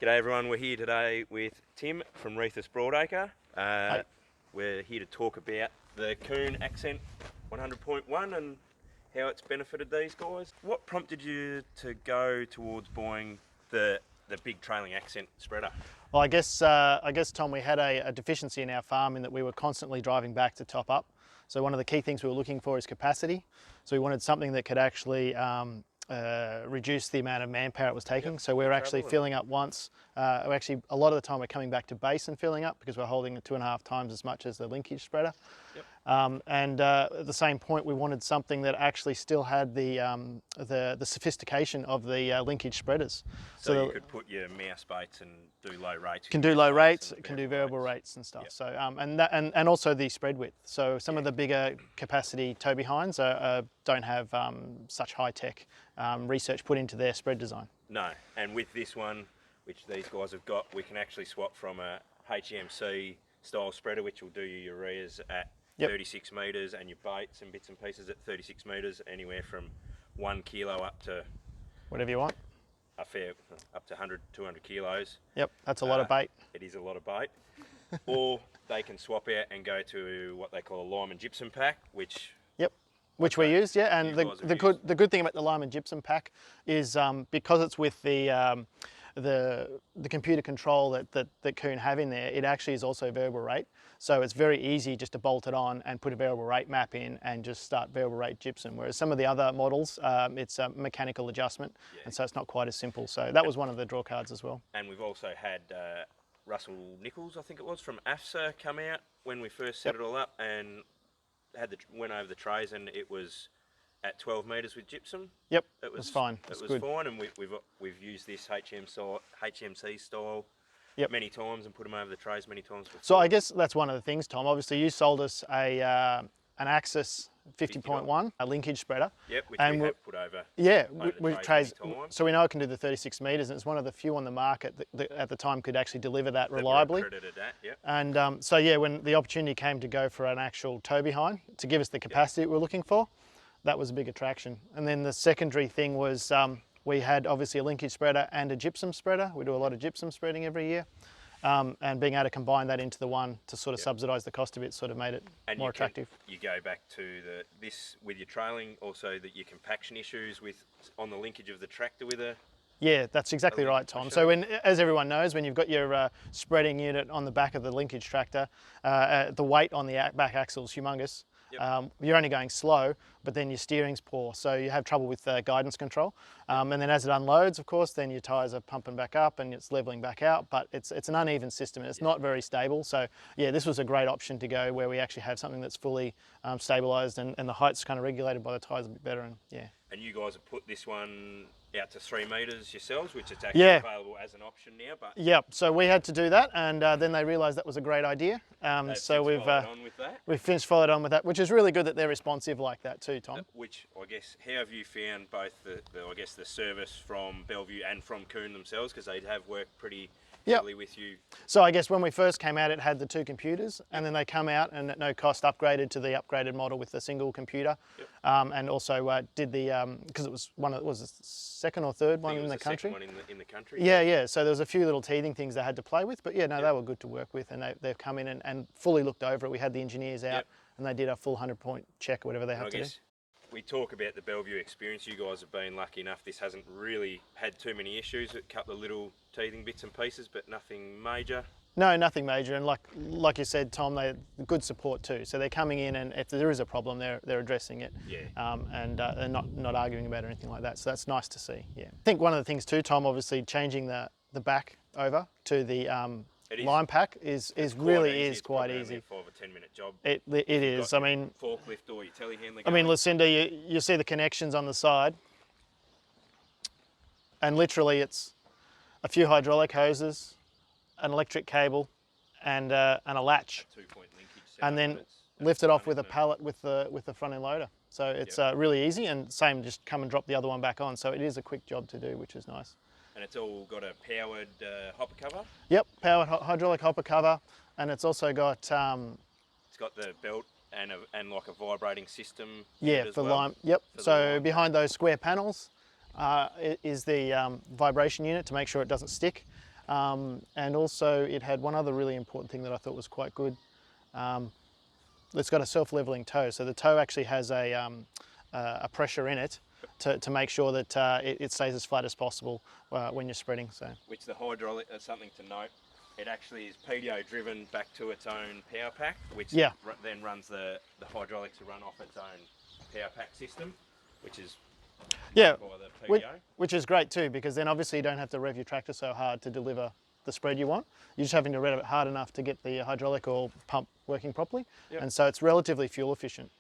G'day everyone, we're here today with Tim from Rethus Broadacre. Hi. We're here to talk about the Kuhn Axent 100.1 and how it's benefited these guys. What prompted you to go towards buying the big trailing accent spreader? Well, I guess Tom, we had a deficiency in our farm in that we were constantly driving back to top up. So one of the key things we were looking for is capacity. So we wanted something that could actually reduce the amount of manpower it was taking. So we were actually filling up once. Actually, a lot of the time we're coming back to base and filling up because we're holding 2.5 times as much as the linkage spreader. Yep. At the same point, we wanted something that actually still had the sophistication of the linkage spreaders. So you could put your mouse baits and do low rates. Can do low rates, can do variable rates and stuff. Yep. So and also the spread width. So some of the bigger capacity tow behinds don't have such high tech research put into their spread design. No, and with this one, which these guys have got, we can actually swap from a HMC style spreader, which will do your ureas at 36 metres and your baits and bits and pieces at 36 metres, anywhere from 1 kilo up to whatever you want. Up to 100, 200 kilos. Yep, that's a lot of bait. It is a lot of bait. Or they can swap out and go to what they call a lime and gypsum pack, which we used, yeah. And the good thing about the lime and gypsum pack is because it's with the computer control that Kuhn have in there, it actually is also variable rate. So it's very easy just to bolt it on and put a variable rate map in and just start variable rate gypsum. Whereas some of the other models, it's a mechanical adjustment, and so it's not quite as simple. So that was one of the draw cards as well. And we've also had Russell Nichols, I think it was, from AFSA come out when we first set it all up and went over the trays, and it was at 12 metres with gypsum. Yep, it was fine. It was fine, and we've used this HMC style many times and put them over the trays many times before. So I guess that's one of the things, Tom. Obviously, you sold us an Axis 50.1, a linkage spreader. Yep, which we have put over. Yeah, we trays. So we know it can do the 36 metres, and it's one of the few on the market that at the time could actually deliver that reliably. Credited that, yep. And so yeah, when the opportunity came to go for an actual tow behind to give us the capacity that we're looking for, that was a big attraction. And then the secondary thing was we had obviously a linkage spreader and a gypsum spreader. We do a lot of gypsum spreading every year. And being able to combine that into the one to sort of subsidise the cost of it sort of made it more attractive. You go back to this with your trailing, also your compaction issues on the linkage of the tractor with a... Yeah, that's exactly right, Tom. So as everyone knows, when you've got your spreading unit on the back of the linkage tractor, the weight on the back axle is humongous. Yep. You're only going slow, but then your steering's poor, so you have trouble with guidance control. And then as it unloads, of course, then your tyres are pumping back up and it's levelling back out, but it's an uneven system and it's not very stable. So yeah, this was a great option to go where we actually have something that's fully stabilised and the height's kind of regulated by the tyres a bit better. And yeah. And you guys have put this one out to 3 metres yourselves, which is actually available as an option now. But yep, so we had to do that, and then they realised that was a great idea. So we've followed on with that, which is really good that they're responsive like that too, Tom. Which I guess, how have you found both the service from Belle-Vue and from Kuhn themselves, because they have worked pretty heavily with you? So I guess when we first came out, it had the 2 computers, and then they come out and at no cost upgraded to the upgraded model with the single computer, and also did the because it was the second or third one in the country. Second one in the country. Yeah. So there was a few little teething things they had to play with, but yeah, no, they were good to work with, and they've come in and fully looked over it. We had the engineers out, and they did a full 100-point check or whatever they have to do. We talk about the Belle-Vue experience. You guys have been lucky enough. This hasn't really had too many issues. A couple of little teething bits and pieces, but nothing major. No, nothing major. And like you said, Tom, they're good support too. So they're coming in, and if there is a problem, they're addressing it. Yeah. And they're not arguing about it or anything like that. So that's nice to see. Yeah. I think one of the things too, Tom, obviously changing the back over to the line pack is quite easy. A 5 or 10 minute job. It is. I mean, forklift or your telehandler. I mean, Lucinda, you see the connections on the side, and literally it's a few hydraulic hoses, an electric cable, and a latch, 2-point linkage, and then lift it off with a pallet with the front end loader. So it's really easy, and same, just come and drop the other one back on. So it is a quick job to do, which is nice. And it's all got a powered hopper cover? Yep, powered hydraulic hopper cover, and it's also got... it's got the belt and like a vibrating system. Yeah, for lime. Yep, so behind those square panels is the vibration unit to make sure it doesn't stick. And also it had one other really important thing that I thought was quite good. It's got a self-leveling toe, so the toe actually has a pressure in it to make sure that it stays as flat as possible when you're spreading. So, which the hydraulic, something to note, it actually is PDO driven back to its own power pack, which then runs the hydraulics to run off its own power pack system, which is by the PDO. Which is great too, because then obviously you don't have to rev your tractor so hard to deliver the spread you want. You're just having to rev it hard enough to get the hydraulic or pump working properly, and so it's relatively fuel efficient.